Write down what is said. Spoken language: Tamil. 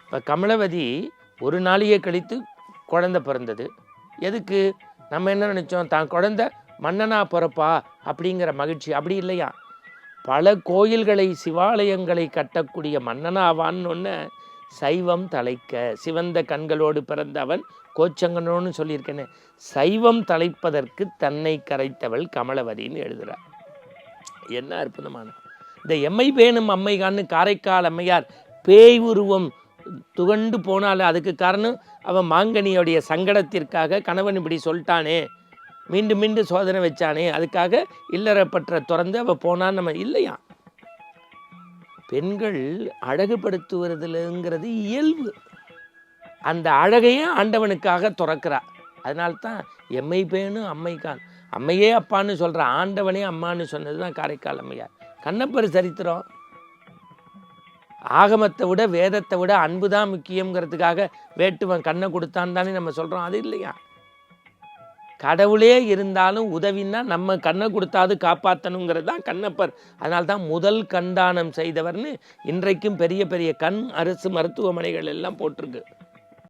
இப்போ கமலவதி ஒரு நாளையே கழித்து குழந்தை பிறந்தது. எதுக்கு? நம்ம என்ன நினச்சோம், தான் குழந்தை மன்னனா பிறப்பா அப்படிங்கிற மகிழ்ச்சி. அப்படி இல்லையா, பல கோயில்களை சிவாலயங்களை கட்டக்கூடிய மன்னனாவான்னு ஒன்று சைவம் தலைக்க சிவந்த கண்களோடு பிறந்தவன் கோச்சங்கனோன்னு சொல்லியிருக்கேன்னு. சைவம் தலைப்பதற்கு தன்னை கரைத்தவள் கமலவதின்னு எழுதுகிறார். என்ன அற்புதமான இந்த எம்மை பேணும் அம்மைகான்னு காரைக்கால் அம்மையார் பேய் உருவம் துகண்டு போனால அதுக்கு காரணம் அவன் மாங்கனியோடைய சங்கடத்திற்காக கணவன் இப்படி சொல்லிட்டானே, மீண்டும் மீண்டும் சோதனை வச்சானே, அதுக்காக இல்லறப்பற்ற திறந்து அவள் போனான்னு நம்ம இல்லையா. பெண்கள் அழகுபடுத்துவதுங்கிறது இயல்பு. அந்த அழகையே ஆண்டவனுக்காக துறக்கிறா. அதனால்தான் எம்மை பேணும் அம்மைக்கான், அம்மையே அப்பான்னு சொல்கிற ஆண்டவனே அம்மான்னு சொன்னது தான் காரைக்கால் அம்மையார். கண்ணப்பர் சரித்திரம் ஆகமத்தை விட வேதத்தை விட அன்பு தான் முக்கியங்கிறதுக்காக வேட்டுவன் கண்ணை கொடுத்தான் தானே நம்ம சொல்கிறோம். அது இல்லையா, கடவுளே இருந்தாலும் உதவின்னா நம்ம கண்ணை கொடுத்தாது காப்பாற்றணுங்கிறது தான் கண்ணப்பர். அதனால்தான் முதல் கண்தானம் செய்தவர்னு இன்றைக்கும் பெரிய பெரிய கண் அரசு மருத்துவமனைகள் எல்லாம் போட்டிருக்கு.